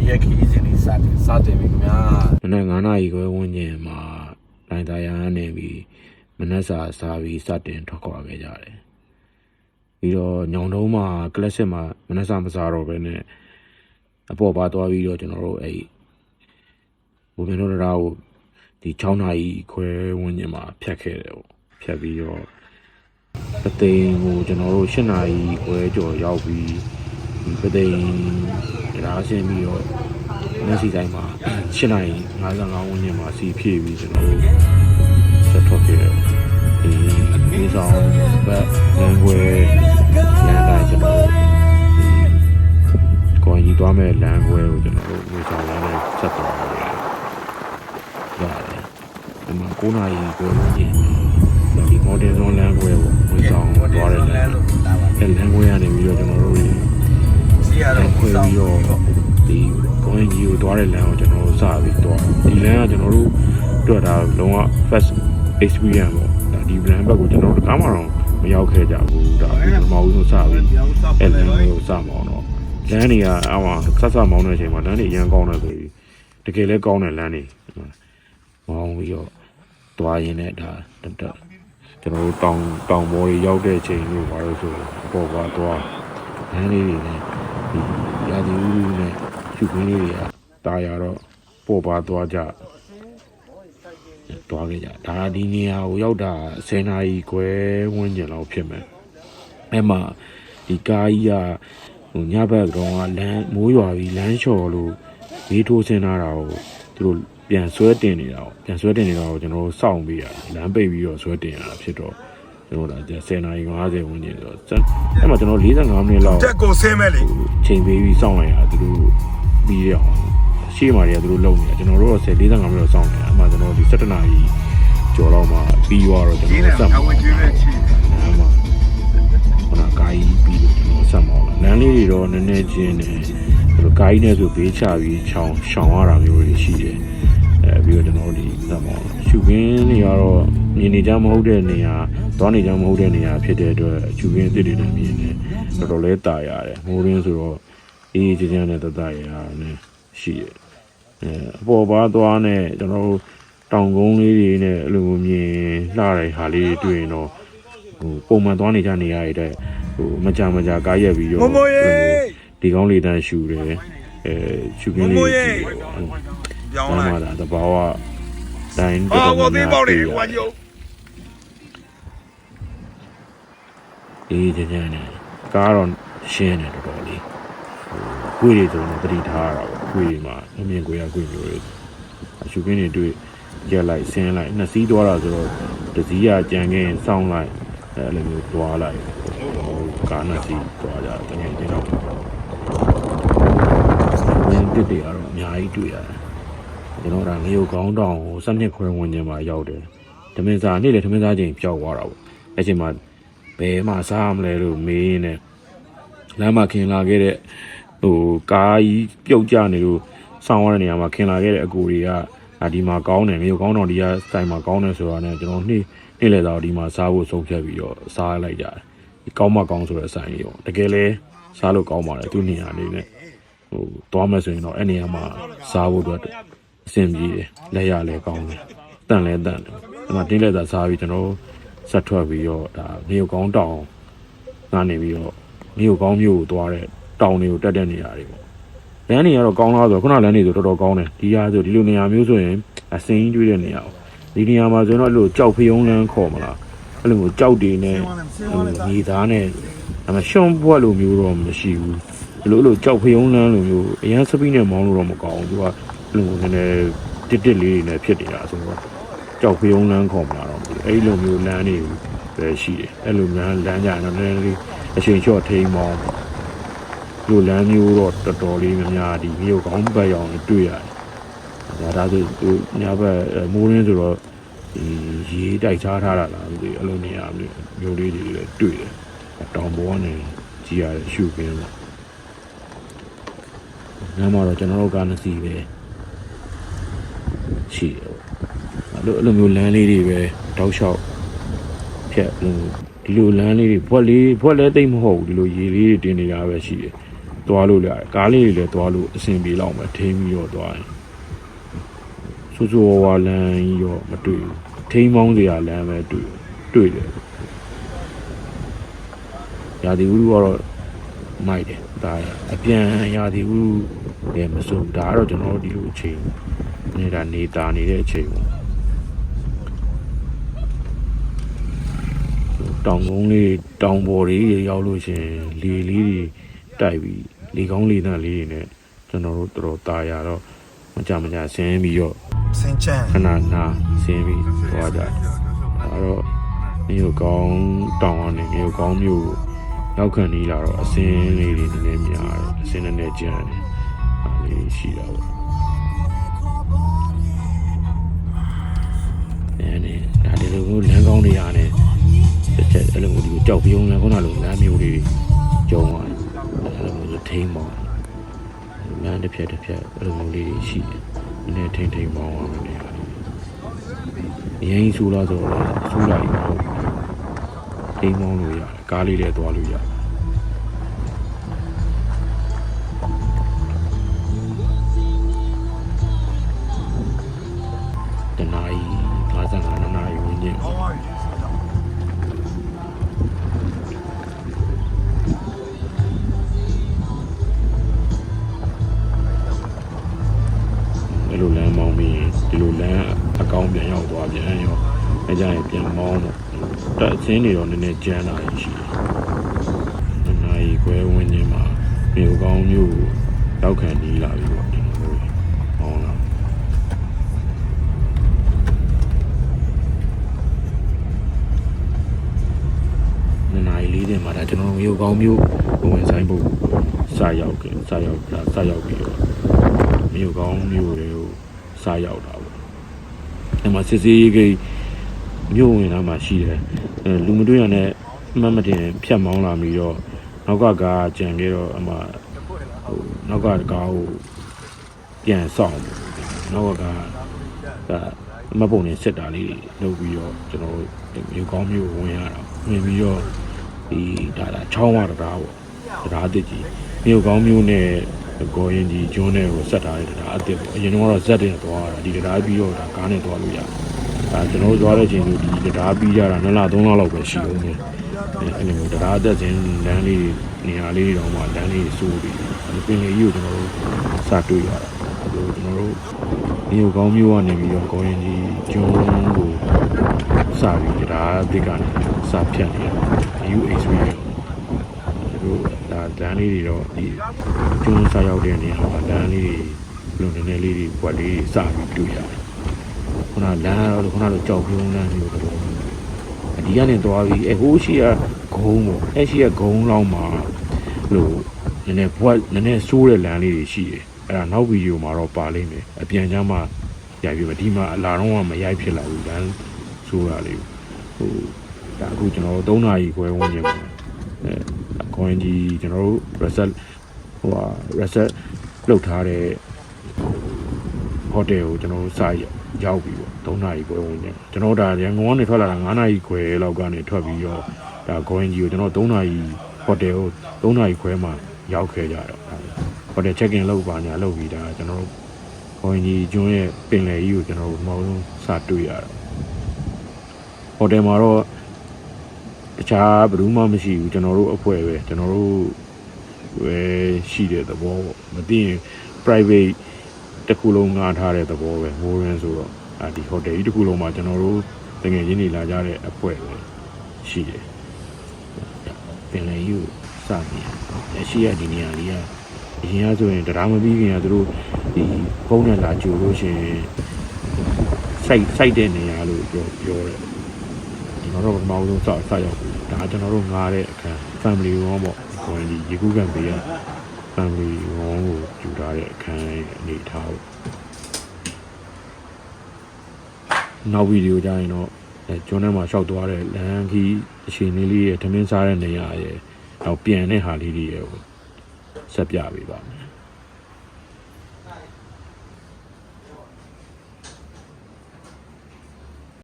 ရဲ့ခီးစဉ်လေးစတင်ပြီခင်ဗျာ မနက်9 နာရီခွဲဝန်းကျင်မှာလိုင်သာယာကနေပြီးမနက်စာစားပြီးစတင်ထွက်ခွာခဲ့ကြတယ်ပြီးတော့ညောင်တုံးမှာကလပ်စစ်မှာမနက်စာမစားတော့ဘဲနဲ့အပေါ်ပါသွားပြီးတော့ကျွန်တော်တို့အဲ့ဘုံမြတော်ရာကိုဒီ6 နာရီခွဲဝန်းကျင်မှာဖြတ်ခဲ့တယ်ပေါ့ဖြတ်ပြီးတော့ပသိမ်ကိုကျွန်တော်တို့7 နာရီခွဲကျော်ရောက်ပြီးဒီပသိမ်တရားဆင်းပြီးတော့မျက်စိတိုင်းမှာ7 နာရီ55ဝန်းကျင်မှာစီဖြည့်ပြီးကျွန်တော်တို့ဆက်ထွက်ခဲ့တယ်ဒီဆောင်ဘက်လမ်းခွဲလမ်းတိုင်းကျွန်တော်တို့ကိုင်းကြီးသွားမဲ့လမ်းခွဲကိုကျွန်တော်တို့ဒီဆောင်လမ်းနဲ့ဆက်သွားတယ်ရတယ်ဒီမှာ9 နာရီခွဲဝန်းကျင်ဒီမော်ဒယ်ဇွန်လမ်းခွဲကိုဒီဆောင်သွားတယ်လမ်းခွဲကနေပြီးတော့ကျွန်တော်တို့စီရတော့ခွဲပြီးတော့ဒီကိုင်းကြီးကိုသွားတဲ့လမ်းကိုကျွန်တော်တို့စပြီးသွားဒီလမ်းကကျွန်တော်တို့တွေ့တာလုံးဝ first experience ပေါ့ဒါဒီ brand ဘက်ကိုကျွန်တော်တို့ကားမှတော့မရောက်ခဲ့ကြဘူးဒါပထမဦးဆုံးစပြီးအဲ့လမ်းကိုစမောင်းတော့လမ်းတွေကအောင်းဆက်မောင်းတဲ့အချိန်မှာလမ်းတွေအရင်ကောင်းတယ်ဆိုပြီးတကယ်လဲကောင်းတဲ့လမ်းတွေမောင်းပြီးတော့သွားရင်လည်းဒါတက်ကျွန်တော်တို့တောင်ပေါ်တွေရောက်တဲ့အချိန်မျိုးပါလို့ဆိုအပေါ်ကသွားလမ်းလေးတွေနဲ့ဒီရာသီဥတုနဲ့ရှုခင်းလေးတွေကတာယာတော့ပေါ်ပါသွားကြသွားခဲ့ကြဒါဒီနေရာကိုရောက်တာ10 နာရီခွဲဝန်းကျင်လောက်ဖြစ်မယ်အဲ့မှာဒီကားကြီးကဟိုညဘက်ကောင်ကလမ်းမိုးရွာပြီးလမ်းလျှော်လို့ဘေးထိုးဆင်းလာတာကိုသူတို့ပြန်ဆွဲတင်နေတာကိုကျွန်တော်တို့စောင့်ပြီးရလမ်းပိတ်ပြီးတော့ဆွဲတင်ရတာဖြစ်တော့ကျွန်တော်ဒါ10 နာရီ50ဝန်းကျင်ဆိုတော့အဲ့မှာကျွန်တော်45မိနစ်လောက်တက်ကိုဆင်းမဲ့လေချိန်ပေးပြီးစောင့်လိုက်ရသူတို့ပြီးရအောင်ရှေ့မှာတွေကသူတို့လုံနေတာကျွန်တော်တို့တော့45မိနစ်လောက်စောင့်နေတာအဲ့မှာကျွန်တော်ဒီ17 နာရီကျော်လောက်မှပြီးသွားတော့ကျွန်တော်ဆက်မှာအဲ့မှာခဏကားကြီးပြီးလို့ကျွန်တော်ဆက်မှာလမ်းလေးတွေတော့နည်းနည်းချင်းနေသူတို့ကားကြီးနဲ့ဆိုဘေးချပြီးရှောင်ရတာမျိုးတွေရှိတယ်ပြီးတော့ကျွန်တော်ဒီဆက်မှာရှုခင်းတွေကတော့မြင်နေကြမဟုတ်တဲ့နေရာသွားနေကြမဟုတ်တဲ့နေရာဖြစ်တဲ့အတွက်ရှုခင်းအစ်တွေလည်းမြင်နေတော်တော်လေးတာရတယ်မိုးရင်းဆိုတော့အေးချမ်းနဲ့တတရရတယ်ရှိတယ်အပေါ်ပါသွားနဲ့ကျွန်တော်တို့တောင်ကုန်းလေးတွေနဲ့အဲ့လိုမြင်လှတဲ့ဟာလေးတွေတွေ့ရင်တော့ဟိုပုံမှန်သွားနေကြနေရတဲ့ဟိုမကြကားရက်ပြီးတော့ဒီကောင်းလေးတန်းရှူတယ်ရှူကင်းလေးပြောင်းလာတာတဘာဝတိုင်းတော်တော်များများတွေ့ရတယ်အေးကြမ်းနေကားတော့ရှင်းတယ်တော်တော်လေးဟိုခွေးတွေဆိုတော့တတိထားရတာပေါ့ခွေးတွေမှာအမြင်ကိုရခွေးမျိုးတွေရှူကင်းတွေတွေ့ရက်လိုက်ဆင်းလိုက်နှစ်စီးသွားတာဆိုတော့တစ်စီးကကြံခဲ့ရင်စောင်းလိုက်အဲ့လိုမျိုးသွားလိုက်ကားနှစ်စီးသွားကြတယ်ငယ်ချင်းတော့ဝင်တစ်တွေကတော့အများကြီးတွေ့ရတယ်ကျွန်တော်ဒါငရုတ်ကောင်းတောင်ကို7 ခွဲဝန်းကျင်မှာရောက်တယ်ဓမင်းစားနေ့လေဓမင်းစားချိန်ပျောက်သွားတာပေါ့အဲ့ချိန်မှာဘယ်မှာစားမလဲလို့မေးရင်းနဲ့လမ်းမှာခင်လာခဲ့တဲ့ဟိုကားကြီးပြုတ်ကျနေလို့ဆောင်းရတဲ့နေရာမှာခင်လာခဲ့တဲ့အကူတွေကဒီမှာကောင်းတယ်ငရုတ်ကောင်းတောင်ဒီကစိုင်မှာကောင်းတယ်ဆိုတာနဲ့ကျွန်တော်နေ့လေတော့ဒီမှာစားဖို့ဆုံးဖြတ်ပြီးတော့စားလိုက်ကြတယ်ဒီကောင်းမကောင်းဆိုတဲ့ဆိုင်လေးပေါ့တကယ်လဲစားလို့ကောင်းပါတယ်သူနေရာလေးနဲ့ဟိုသွားမယ်ဆိုရင်တော့အဲ့နေရာမှာစားဖို့အတွက်အဆင်ပြေတယ်လက်ရလဲကောင်းတယ်တန့်လဲတန့်တယ်ဒီမှာတင်းလက်သာစားပြီးကျွန်တော်ဆက်ထွက်ပြီးတော့ဒါငရုတ်ကောင်းတောင်ကနေပြီးတော့ငရုတ်ကောင်းမျိုးကိုသွားတဲ့တောင်တွေကိုတက်တဲ့နေရာတွေပေါ့လမ်းတွေကတော့ကောင်းလားဆိုတော့ခုနလမ်းတွေဆိုတော်တော်ကောင်းတယ်ဒီဟာဆိုဒီလိုနေရာမျိုးဆိုရင်အစင်းကြီးတွေ့တဲ့နေရာပေါ့ဒီနေရာမှာဆိုတော့အဲ့လိုကြောက်ဖျုံးလန်းခေါ်မလားအဲ့လိုကြောက်တွေနဲ့မြေသားနဲ့ဒါမှရှွန့်ဘွက်လိုမျိုးတော့မရှိဘူးဒီလိုကြောက်ဖျုံးလန်းလိုမျိုးအရန်စပီးနဲ့မောင်းလို့တော့မကောင်းဘူးသူကအဲ့လိုနည်းနည်းတစ်လေးတွေနဲ့ဖြစ်နေတာဆိုတော့ကြောက်ဖျုံးလန်းခေါ်မလားတော့အဲ့လိုမျိုးလမ်းတွေပဲရှိတယ်အဲ့လိုလမ်းကြရင်တော့နည်းနည်းလေးအချိန်လျှော့ထိန်းမောင်းဒီလမ်းမျိုးတော့တော်တော်လေးများဒီမြို့ကောင်းပတ်ရောင်တွေ့ရတယ်ဒါဆိုသူညဘက်မိုးရင်းဆိုတော့ဒီရေတိုက်ချထားတာလားဒီအဲ့လိုနေရာမျိုးလေးတွေလည်းတွေ့တယ်တောင်ပေါ်ကနေကြည့်ရတဲ့ရှုခင်းပေါ့ညမှာတော့ကျွန်တော်တို့ကနှစ်စီပဲရှိတယ်ပေါ့အဲ့လိုမျိုးလမ်းလေးတွေပဲတောက်လျှောက်ဖြတ်ဒီလိုလမ်းလေးတွေဘွက်လဲတိတ်မဟုတ်ဘူးဒီလိုရေလေးတွေတင်နေတာပဲရှိတယ် သွားလို့ရတယ်ကားလေးတွေလည်းသွားလို့အဆင်ပြေလောက်မယ်ထိန်းပြီးတော့သွားရင်စူးစူးဝါလန်ကြီးတော့မတွေ့ဘူးထိန်းမောင်းစရာလမ်းပဲတွေ့တယ်ရာသီဥတုကတော့မိုက်တယ်ဒါအပြန်ရာသီဥတုလည်းမစိုးဒါကတော့ကျွန်တော်တို့ဒီလိုအချိန်နေတာနေတာနေတဲ့အချိန်ပေါ့တောင်ကုန်းလေးတောင်ပေါ်လေးရောက်လို့ရှင်လေလေးတွေတိုက်ပြီးလေကောင်းလေသန့်လေးတွေနဲ့ကျွန်တော်တို့တော်ตาရတော့မကြဆင်းပြီးတော့ စင်ချန် ခဏနာဆင်းပြီးသွားကြတယ်အဲ့တော့မြို့ကောင်းတောင်ကနေမြို့ကောင်းမြို့ရောက်ခံနေလာတော့အစင်းလေးတွေနည်းနည်းများတယ်အစင်းနည်းနည်းကျန်တယ်အဲ့လေးရှိတာပေါ့အဲ့ဒါဒီလိုလမ်းကောင်းတွေရတယ်တစ်ချက်အဲ့လိုဒီကြောက်ပြုံးလမ်းခုနလိုလမ်းမျိုးတွေကျုံသွားတယ်အဲ့လိုမျိုးထိန်းမောင်းလမ်းတစ်ဖြတ်အဲ့လိုမျိုးလေးတွေရှိတယ်နည်းနည်းထိန်းမောင်းအောင်နေရတယ်အရင်ဆိုတော့ဆိုတော့ဆူလိုက်တော့ထိန်းမောင်းလို့ရတယ်ကားလေးလည်းသွားလို့ရတယ်တနားကြီး55နာရီဝန်းကျင်အဲ့လိုလမ်းမောင်းပြီးဒီလိုလမ်းအကောင်းပြန်ရောက်သွားပြန်ရောအဲကြရင်ပြန်မောင်းတော့တက်အချင်းတွေတော့နည်းနည်းကျန်းလာရှိတယ်။နိုင်ခွဲဝင်းချင်းမှာမြို့ကောင်းမြို့ရောက်ခံနေလာပြီပေါ့ဒီလိုမျိုးဟောလားနိုင်လေးတင်မှာဒါကျွန်တော်မြို့ကောင်းမြို့ဝင်ဆိုင်ဖို့စရောက်ပြီးတော့မြို့ကောင်းမြို့တွေကိုစရောက်တာပေါ့။အဲ့မှာစစ်စေးကြီးမြို့ဝင်လာမှရှိတယ်လူမတွေ့ရနဲ့မှတ်မတင်ဖြတ်မောင်းလာပြီးတော့နောက်ကကားကြံခဲ့တော့အမှနောက်ကကားကိုပြန်ဆောင်နောက်ကကားအမပုံနဲ့စစ်တာလေးလုပ်ပြီးတော့ကျွန်တော်မြို့ကောင်းမြို့ဝင်ရတာဝင်ပြီးတော့ဒီဒါချောင်းဝတရားပေါ့တရားအစ်ကြီးမြို့ကောင်းမြို့နဲ့ကိုရင်ကြီးကျွန်းနဲ့ကိုဆက်ထားတဲ့တရားအစ်ပေါ့အရင်ကတော့ဇက်တင်သွားတာဒီတရားပြီးတော့ဒါကားနဲ့သွားလို့ရတယ်ကျွန်တော်သွားတဲ့အချိန်ဆိုဒီတရားပြီးကြတာ2လ3လလောက်ပဲရှိအောင်နေအဲ့လိုမျိုးတရားသက်ခြင်းလမ်းလေးနေရာလေးတောင်မှလမ်းလေးစိုးပြီးပင်လေကြီးကိုကျွန်တော်တို့စတွေ့ရတာအဲ့လိုကျွန်တော်တို့မြို့ကောင်းမြို့ကနေပြီးတော့ကိုရင်ကြီးကျွန်းကိုစပြီးတရားသစ်ကနေစဖြတ်နေရ new experience တို့ဒါလမ်းလေးတွေတော့ဒီကျွန်းစရောက်တဲ့နေရာမှာလမ်းလေးတွေလုံနေလေးတွေပွက်လေးစပြီးတွေ့ရတယ်ခုနလမ်းတော့ခုနလိုကြောက်ပြုံးလမ်းမျိုးတော့ဒီကနေသွားပြီးဟိုးရှိရဂုံးပေါ့အဲ့ရှိရဂုံးလောက်မှာလို့နည်းနည်းဘွက်နည်းနည်းဆိုးတဲ့လမ်းလေးတွေရှိတယ်အဲ့ဒါနောက်ဗီဒီယိုမှာတော့ပါလိမ့်မယ်အပြန်ချမ်းမှာရိုက်ပြီးဒီမှာအလာတော့မရိုက်ဖြစ်လာဘူးလမ်းဆိုးတာလေးဟိုဒါအခုကျွန်တော်တို့3နာရီခွဲဝန်းကျင်ပါအခွင့်ကြီးကျွန်တော်တို့ reset လုပ်ထားတဲ့ဟိုတယ်ကိုကျွန်တော်တို့စရောက်ပြီပေါ့3နာရီခွဲဝင်နေကျွန်တော်ဒါရန်ကုန်ကနေထွက်လာတာ9နာရီခွဲလောက်ကနေထွက်ပြီးတော့ဒါဂိုင်းကြီးကိုကျွန်တော်3နာရီဟိုတယ်ကို3နာရီခွဲမှာရောက်ခဲ့ကြတော့ဟိုတယ် check in လုပ်ပါညာလုပ်ပြီးဒါကျွန်တော်တို့ဂိုင်းကြီးကျွန်းရဲ့ပင်လယ်ကြီးကိုကျွန်တော်တို့မအောင်စတွေ့ရတော့ဟိုတယ်မှာတော့တခြားဘယ်သူမှမရှိဘူးကျွန်တော်တို့အဖွဲ့ပဲကျွန်တော်တို့ပဲရှိတဲ့သဘောပေါ့မသိရင် private တခုလုံးငှားထားတဲ့သဘောပဲမိုးရင်းဆိုတော့ဒီဟိုတယ်ကြီးတခုလုံးမှာကျွန်တော်တို့တကယ်ရင်းနေလာကြတဲ့အဖွဲ့ပဲရှိတယ်ပင်လယ်ကြီးကိုစပြီးလက်ရှိရဒီနေရာလေးကအရင်ကဆိုရင်တရားမပြီးခင်ကသူတို့ဒီဖုန်းနဲ့လာကြိုလို့ရှိရင်စိုက်တဲ့နေရာလို့ပြောတယ်ကျွန်တော်တို့ပထမဆုံးစရောက်ပြီဒါကျွန်တော်တို့ငှားတဲ့အခန်း family room ပေါ့ကိုယ်ဒီရေကူးကန်ပေးရ family room ကိုယူထားတဲ့အခန်းအနေထားပေါ့နောက်ဗီဒီယိုကြရင်တော့ကျွန်းထဲမှာရှောက်သွားတဲ့လမ်းကြီးအချိန်လေးရဲ့ထမင်းစားတဲ့နေရာရဲ့နောက်ပြန်တဲ့ဟာလေးတွေရဲ့ဆက်ပြပေးပါမယ်